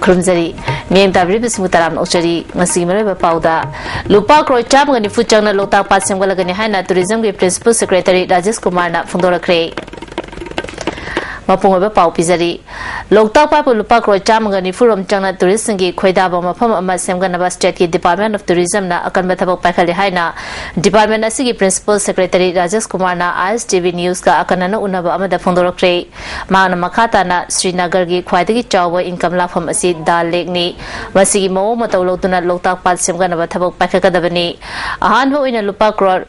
Krumzari, Miang Tabribis Mutaram Ochari, Masimara Pauda, Lupa Croy Chamgani Fuchana Lota Pasangani Hana, Tourism Principal Secretary Rajesh Kumarna Fundora Cray. Mapung Pau Pizari. Lokta Papa Lupa Croy Chamgani Furum Chana Tourism Quaidaba Mapam Masamganaba State Department of Tourism na Akanbatabo Pakali Haina, Department Asigi Principal Secretary Rajesh Kumarna ISTV News ka Akanana Unaba Amada Fundora Cray, Mana Makata na Srinagargi Quaidagi Chawa income la from Asi Dal Lake ni, Masigi Mo Matolotuna Lokta Patsimganaba Tabo Pakakadabani, a handful in a Lupa Croy.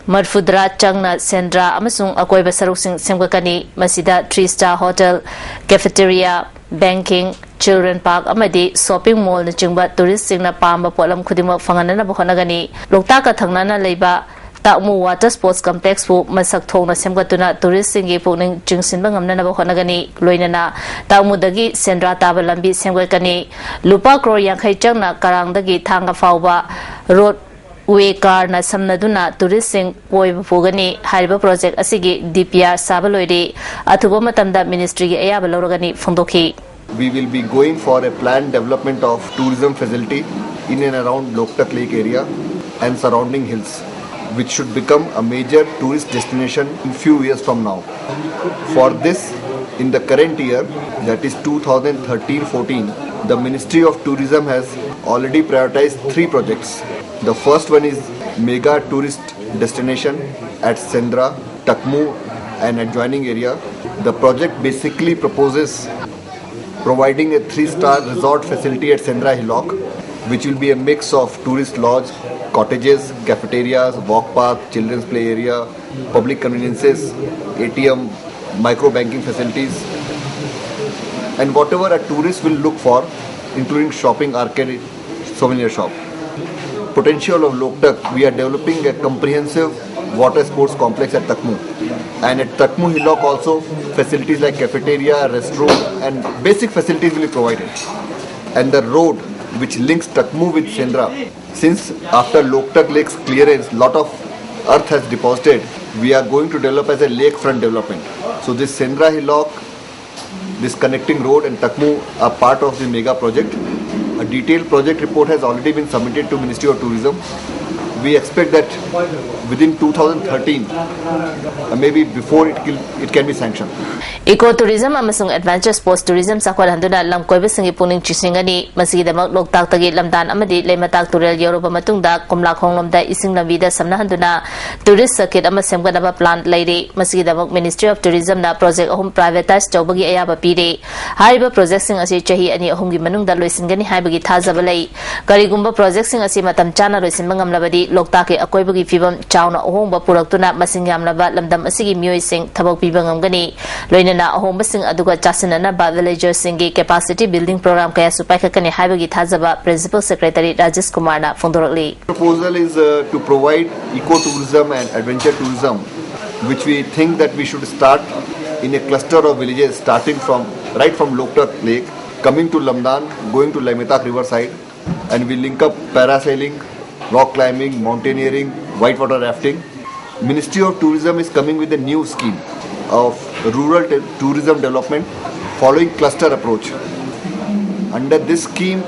Madfudra Changna Sendra Amasung Akoy Basarusing Semgakani Masida 3-star hotel, cafeteria, banking, children park amadi shopping mall na chingba tourist singna pamba polam khudima fangana bhonagani Loktaka thangnana leiba Takmu water sports complex fu masak thongna semgatuna tourist singi pokning chingsinba ngamna na bhonagani loinana Takmu dagi Sendra taba lambi semgakani Lupa crore yankhai changna karang dagi thanga fawba road we car na samnaduna touristing poi bufugani hariba project asigi DPR sabaloide athuba matamda ministry ge ayaba lorogani phondokhi. We will be going for a planned development of tourism facility in and around Loktak Lake area and surrounding hills, which should become a major tourist destination in few years from now. For this, in the current year, that is 2013-14, the Ministry of Tourism has already prioritized 3 projects. The first one is mega tourist destination at Sendra, Takmu and adjoining area. The project basically proposes providing a 3-star resort facility at Sendra Hillock, which will be a mix of tourist lodge, cottages, cafeterias, walk path, children's play area, public conveniences, ATM, micro banking facilities, and whatever a tourist will look for, including shopping, arcade, souvenir shop. Potential of Loktak, we are developing a comprehensive water sports complex at Takmu. And at Takmu Hillock also, facilities like cafeteria, restroom and basic facilities will be provided. And the road which links Takmu with Sendra, since after Loktak Lake's clearance, lot of earth has deposited, we are going to develop as a lakefront development. So this Sendra Hillock, this connecting road and Takmu are part of the mega project. A detailed project report has already been submitted to Ministry of Tourism. We expect that within 2013, maybe before it can be sanctioned. Ecotourism amasung adventure sports tourism sakwal handuna lam koiba singi puning chisingani masidamak Loktak tagi lamdan amadi lematak turel yoroba matungda komla khonglomda ising lamida samna handuna tourist circuit ama semganaba plan leiri masidamak Ministry of Tourism na project ahum privatize tawbagi ayaba pire hariba project sing asi chahi ani ahumgi manungda loisingani haibagi thajaba lei karigumba project sing asi matam chana loisinba ngamlabadi Loktak ke akoibagi fibam chauna ahongba puraktuna masing yamlaba lamdam asigi mioi sing thabak piba ngamgani loina na ahomba sing aduga chasinana ba villagers singi capacity building program kaya supaikakani haibagi thajaba Principal Secretary Rajesh Kumarna Fondorakli. Proposal is to provide ecotourism and adventure tourism, which we think that we should start in a cluster of villages starting from right from Loktak Lake, coming to Lamdan, going to Laimetak riverside, and we link up parasailing, rock climbing, mountaineering, whitewater rafting. Ministry of Tourism is coming with a new scheme of rural tourism development following cluster approach. Under this scheme,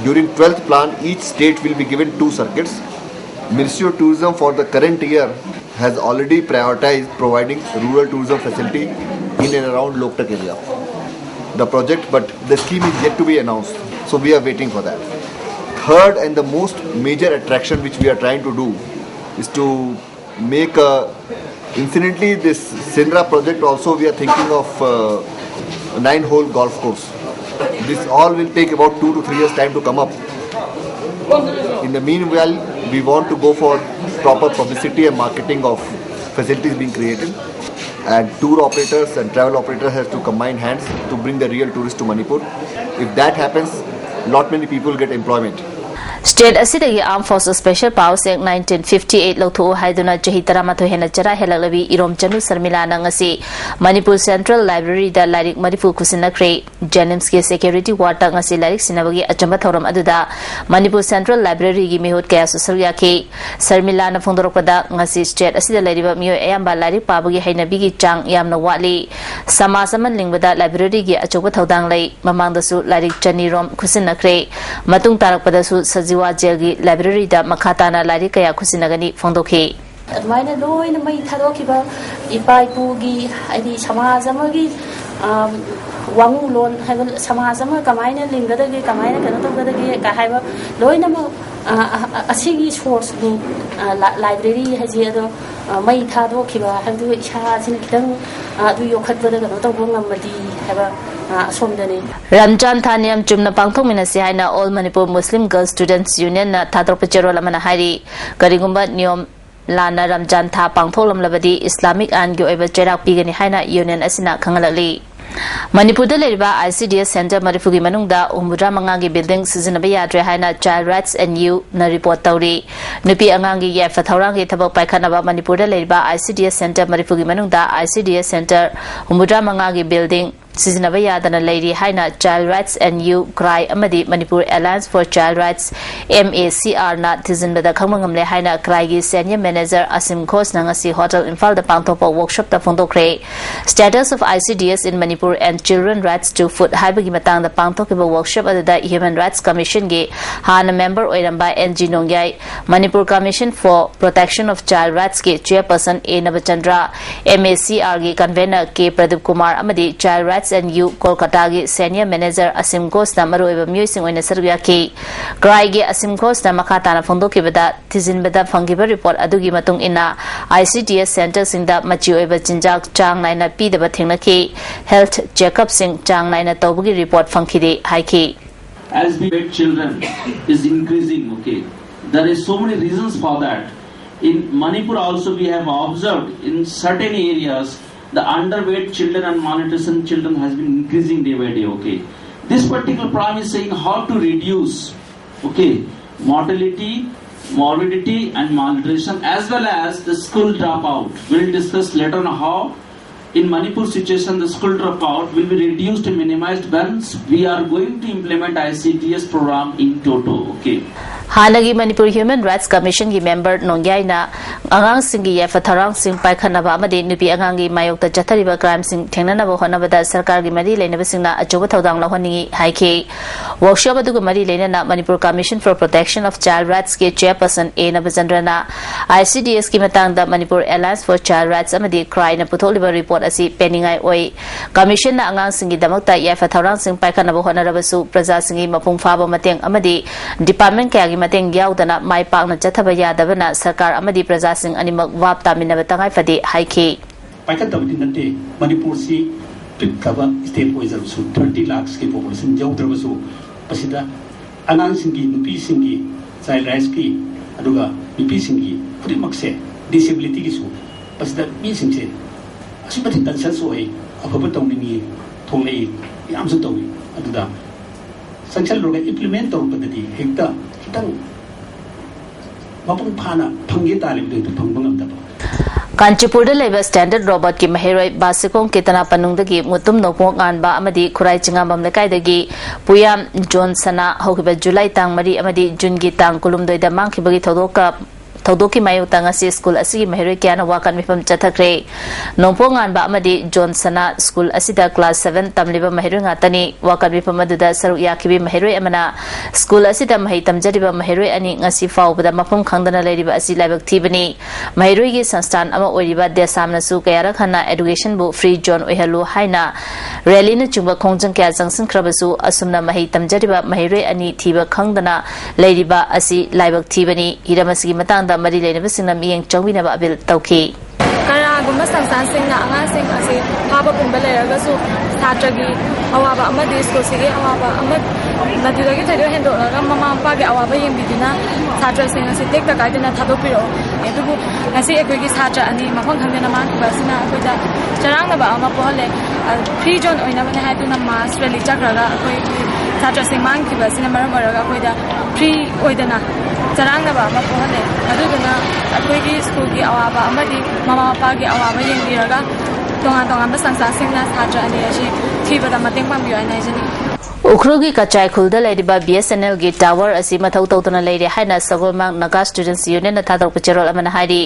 during 12th plan, each state will be given 2 circuits. Ministry of Tourism for the current year has already prioritized providing rural tourism facility in and around Loktak area. The project, but the scheme is yet to be announced, so we are waiting for that. Third and the most major attraction which we are trying to do is to make incidentally this Sendra project also we are thinking of 9-hole golf course. This all will take about 2 to 3 years time to come up. In the meanwhile, we want to go for proper publicity and marketing of facilities being created, and tour operators and travel operators has to combine hands to bring the real tourists to Manipur. If that happens, lot many people get employment. State asidagi Armed Forces Special Powers Act 1958 lotho haiduna chahi taramatho hena chara helalabi irom chanu sarmila nangasi Manipur Central Library da lairik marifu kusina kre Jenims ke security ward ta ngasi lairik sinabagi achamba thoram aduda Manipur Central Library gi mehut kaya social yake sarmila na phongdorokpada ngasi state asida lairiba mio ayamba lairik pabagi hainabi gi chang yamna wali समाज अमन लिंगबदा library की अचौब थौदांग लई ममांगदसु lyric चनीरोम खुसिनखरे मतुंग तारकपदसु सजीवा jail की library दा मखाताना lyric कया खुसिनगनी फोंदोखि अदुमाइना लोइना मई थादोखिबा इपा इपुगी आदि समाज अमगी वांगु loan हाइबा समाज अम कमाइना लिंगदगे कमाइना कनो तोगदगे का हाइबा लोइना म असिगी सोर्स नि लाइब्रेरी हाजि अदो मई थादोखिबा हाइदु इसा सिन खितंग अदु योखतबदा कनो तोबो ngमदि हाइबा असोमदने रमजान थानियम चुमना पांगथोमिनसि हाइना all Manipur Muslim girls students union ना थादोप चेरोल अमना हाइरि करिगुंबा नियम लाना रमजान था पांगथोलमलबदि इस्लामिक आन की ओइबा चेराक पिगनि हाइना यूनियन असिना खंगलली मणिपुर ICDS सेंटर मरिफुगी मनुंगदा उमुद्रा मंगागी बिल्डिंग सिजनबा याद्रे हाइना चाइल्ड राइट्स एंड यू न रिपोर्ट तौरी नुपी अंगांगी याफा थौरांगी थबक पाइखनबा मणिपुर ICDS सेंटर मरिफुगी मनुंगदा ICDS सेंटर उमुद्रा मंगागी बिल्डिंग सिजनबा यादना लेरी हाइना child rights and you CRY अमदी Manipur alliance for child rights MACR ना थिजिनबदा खंगमंगमले हाइना क्राई की सीनियर मैनेजर असिम घोष नंगसी होटल इम्फाल द पांगथोप वर्कशॉप ता फोंदोखरे status of ICDS in Manipur and children rights to food हाइबगी मतंग द पांगथोकिबा वर्कशॉप अददा ह्यूमन राइट्स कमीशन गे हाना मेंबर ओइरंबा NG नोंग्याई Manipur commission for protection of child rights के चेयरपर्सन A नवचंद्रा MACR गे कन्वेनर के प्रदीप कुमार अमदी child rights and you Kolkata की सीनियर मैनेजर असिम घोष ना मरुइबा म्यूसिंग ओइना सरबियाकी क्राई गे असिम घोष ना मखाताना फोंदोकिबदा थिजिनबदा फंगिबा रिपोर्ट अदुगी मतुंग इना ICDS सेंटर सिंगदा मची ओइबा चिंजाक चांग नाइना पीदबा थेंगनकी हेल्थ चेकअप सिंग चांग नाइना तौबगी रिपोर्ट फंखिदे हाइकी as we get children is increasing. Okay, there is so many reasons for that. In Manipur also we have observed in certain areas the underweight children and malnutrition children has been increasing day by day. Okay, this particular program is saying how to reduce mortality, morbidity and malnutrition as well as the school dropout. We'll discuss later on how in Manipur situation the school dropout will be reduced and minimized once we are going to implement ICDS program in toto. Okay, हानगी Manipur human rights commission की member नोंग्याइना अंगांग सिंगी याफा थरांग सिंग पाइखनबा अमदि नुपी अंगांगी मायोक्ता चथरिबा क्राइम सिंग थेंगनबा होनबदा सरकार की मरी लेनबा सिंगना अचोब थौदांग लहनिंगी हाइखे वर्कशॉप अदुग मरी लेनना Manipur commission for protection of child rights के चेयरपर्सन A नवचंद्रना ICDS की मतंगदा Manipur alliance for child rights अमदि क्राई ना पुथोलिबा रिपोर्ट असि पेनिंगाई ओइ कमीशन ना अंगांग सिंगी दमकता याफा थरांग सिंग पाइखनबा होनरबसु प्रजा सिंगी मपुंग फाबा मतेंग अमदि डिपार्टमेंट क्या मतंग याउदना माई पाकना चथब यादबना सरकार अमदि प्रजा सिंग अनिमक वाप तामिनब तंगाई फदे हाइखे पाइखतबदि नते मणिपुर सी पिकबा स्टेट ओइजरसु 30 लाख की पॉपुलेशन जौद्रबसु पसिदा अनांग सिंगी नुपी सिंगी चाइल्ड राइट्स की अदुगा नुपी सिंगी पुरिमक्से डिसेबिलिटी की सु पसिदा मी सिंगसे असुबति कंसर्न सोई अफब तौनिनी थोंगई यामसु तौई अदुदा संचल रोग इंप्लीमेंट तौरपदि हेक्ता खितंग मपुंग फाना फंगे तालिबदु फंगबंगमदबा कांचीपुर स्टैंडर्ड रोबोट की महेरोई बासिकों केतना पनुंगदगी मुतुम नोपोंग आनबा अमदी खुराई चिंगाबम लेकाइदगी पुयाम जोनसना होगिबा जुलाई तांग मरी अमदी जून की तांग कुलुमदोइदा मांखिबगी थौदोकी मायोक्ता ngasi स्कूल असigi महेरोई क्याना वाकन मिफम चथखरे नोपोंग आनबा अमदी जोनसना स्कूल असिदा क्लास 7 तमलिबा महेरोई ngатani वाकन मिफम अदुदा सरुक याखिबी महेरोई अमना स्कूल असिदा महै तमजरिबा महेरोई अनि ngasi फाउबदा मफम खंगदना लेरिबा असि लाइबक थीबनी महेरोई गी संस्थान अमा ओरिबा देसामनसु कयारा खना एजुकेशन बु फ्री जोन ओहलु हाइना रैली न चुंबा खोंजंग क्या जंगसन खरबसु असुमना महै तमजरिबा महेरोई अनि थीबा खंगदना लेरिबा असि लाइबक थीबनी हिरमसगी मतंग मरी लेने सिंह मियें चौबिनबा अबिल तौखी कनागुम्बा संस्थानसिंगना आंगांसिंग असे फाबा पुंबा लेरगसु छात्रगी अवाबा अमदि स्कूलसिगे अवाबा अमद मदुदगी थैदो हेंदोरगा ममा मपागे अवाबा येंबिदिना छात्रसिंग असे टेक्ता काइदना थादोपिरो एदुबु असे एकोगी छात्र अनि मफंग खंगना मांगबासिना अकोइदा चरांगबा अमा पोहले फ्री जोन ओइनाबने हाइदुना मास रैली चक्रगा अकोइ छात्रसिंग मांगखिबासिना मरम ओरगा अकोइदा फ्री ओइदना चरांगबा अमा पोहले अदुगना अकोइगी स्कूल की अवाबा अमदि ममा मपागे अवाबा येंबिरगा तोंगा तोंगा संस्थासिंगना छात्र अनि असे थीबदा मतेंग पांबियो आइनाइजनी उखरुगी कचाई खुलदा लेरिबा BSNL की टावर असी मथौ तौतना लेरे हाइना सगोलमांग नागा स्टूडेंट्स यूनियन थादोक चेरोल अमना हाइरी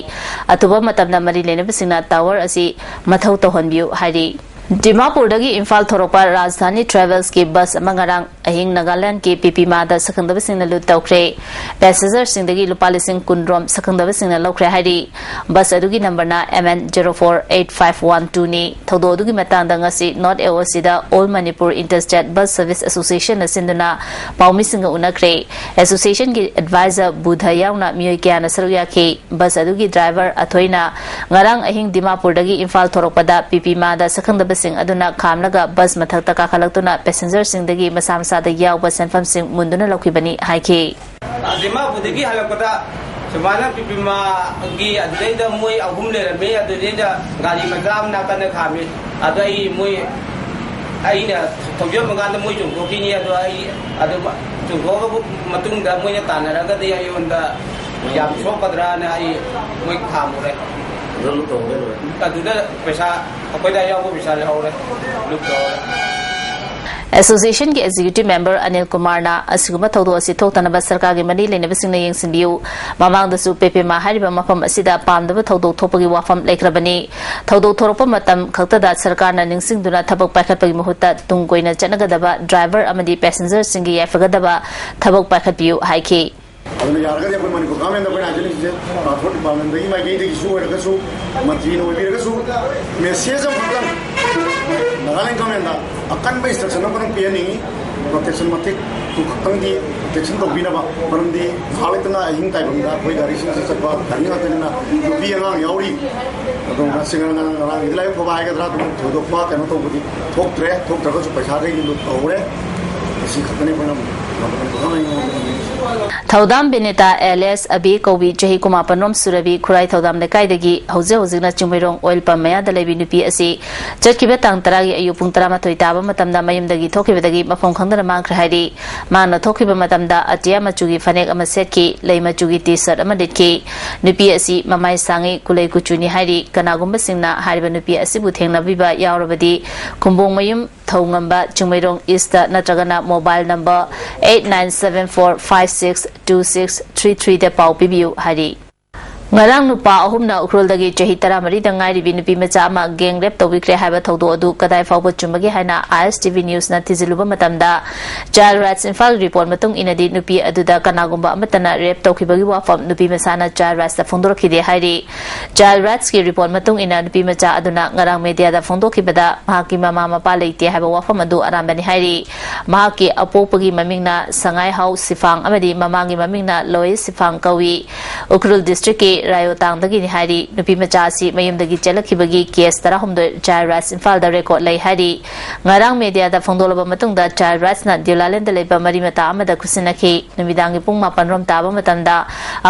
अतुबा मतमना मरी लेनेबसिंगना टावर असी मथौ तौहनबियु हाइरी Dimapurdagi Imphal Thoropa Rajdhani Travels ki bus amangarang ahing Nagaland ki Pipimada sakandaba singna lut tawkre passenger singdagi lupa lising kunrom sakandaba singna lokre hairi bus adugi number na MN048512 ni thodo adugi matangda ngasi North AOC da All Manipur Interstate Bus Service Association na sinduna paumi singa unakre association ki advisor Budha yauna miyoi kya na saruya ki bus adugi driver athoina ngarang ahing Dimapurdagi Imphal Thoropa da Pipimada sakandaba sing aduna kamlaga bus mathakta kakalaktuna passenger singdagi masamsa da yawba senfam sing munduna laukibani haiki Dimapurdagi halakota semana pipima gi adreida moi agum le me adreida gari magam na kana khami adai moi aina thobyo manganda moi jong ko kini adai adu jong ko matung da moi tanara ga de ayonda yam chokadra na ai moi khamure Association के executive member Anil Kumar na asiguma thodo asi thoktanaba sarkar gi mani lenaba singna yengsinbiu mamang dasu pepe ma hariba mafam asida pamdaba thodo thopagi wafam lekrabani thodo thoropa matam khakta da sarkar na ningsingduna thabak paikhatpagi muhutta tungkoina chanagadaba driver amadi passenger singi yafagadaba thabak paikhatbiu haiki ಅದನ್ನು ಯಾರಿಗಾದ್ರೆ ಅಪ್ಪ ಮನೆ comment ಅಪ್ಪ ಆಜಲಿಸಿದೆ passport department ದಾಗಿ ಮಾಗೈದೆ issue ಎರಗಸು ಮಂತ್ರಿ ನೋವಿರಗಸು message ಅಂತ Nagaland comment ಅಕನ್ by instruction ಅಪ್ಪ ಪಿಯನಿ protection ಮತ್ತೆ ತುಖಂದಿ protection ತೋಬಿನಬ ಬರಂದಿ ಹಾಳತನ ಹಿಂಗ್ ಟೈಮ್ದ ಹೋಯ್ ಗಾರಿಸಿನ ಸಪ್ಪ ಧನ್ಯವಾದನ ನುಪಿ ಅಂಗಾಂಗ್ ಯಾವ್ರಿ ಅದು ನಸಿಂಗನ ಇದಲೈ ಫೋಬಾ ಆಗದ್ರಾ ಥೋದೋಪ್ಪ ಕನ ತೋಬುದಿ ಥೋಕ್ಟ್ರೆ ಥೋಕ್ಟ್ರಗಸು ಪೈಸಾದಗಿ ತೋರೆ ಸಿ ಖತನೆ ಬನ Thaudam Benita LS Abi Kobi Jahi Kumar Panrom Surabi Khurai Thaudam Lekai Hauze Hozina Chungmairong Oil Palm Maya Dalebi Nupi Asi Chatkiba Tang Taragi Ayu Pung Taramatoi Taba Matamda Mayumdagi Thokibadagi Mafong Khangdana Mangkhra Haidi Mana Thokiba Matamda Atia Machugi Fanek Amasetki Lei Machugi T-shirt Amaditki Nupi Asi Mamai Sangi Kulei Kuchuni Haidi Kanagumba Singna Hariba Nupi Asi Bu Thengnabiba Yaurabadi Kumbong Mayum Thongamba Chungmairong East Natragana Mobile number 8974562633 da pau pibiu hari ngarang nupa ahumna ukroldagi chahi 13 da ngai ribi nupi macha ama gang rape tobikre haiba thodo adu kadai fawba chumbagi haina ISTV news na tiziluba matamda child rights infal report matung inadi nupi aduda kanagumba amatana rape tokibagi wafam nupi masana child rights da phongdorkhide hairi child rights ki report matung ina nupi macha aduna ngarang media da phongdokibada mahaki mama mapa leite haiba wafam adu arambani hairi mahaki apopagi mamingna sangai house sifang amadi mamangi mamingna lois sifang kawi ukrul district ki Rayo Tangdagi ni hari nupi macha si mayumdagi chalakibagi case tarahumdo child rights infal da record lay hari ngarang media da phongdolaba matungda child rights na Dilalen da leba mari mata amada kusinaki numidangi pung 8 rom taba matamda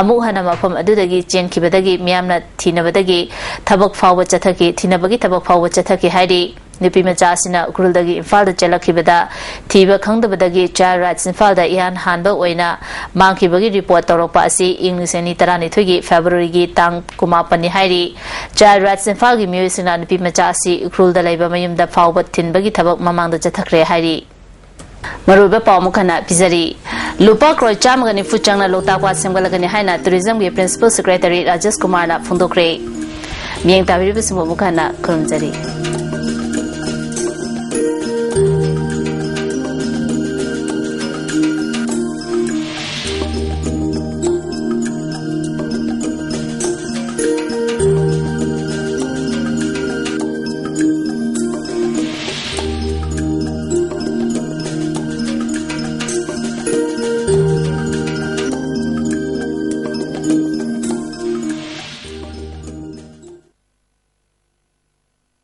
amu hana mafam adudagi chenkibadagi miyamna thinabadagi thabak fawba chathaki thinabagi thabak fawba chathaki hari nupi macha sina ukrulдagi infal da chalakibada thiba khangdabadagi child rights infal da ihan hanba oina mangkibagi report toropa asi ingliseni tarani thogi February gi tang kumapani hairi child rights infal gi miyosina nupi macha asi ukrulda laiba mayumda fawba thinbagi thabak mamangda chathakre hairi maruba pawmukhana pizari lupa kroi chamgani fuchangna lotakwa semgalagani haina tourism gi principal secretary Rajesh Kumar na phundokre miyeng tabiribu sumukana kurumjari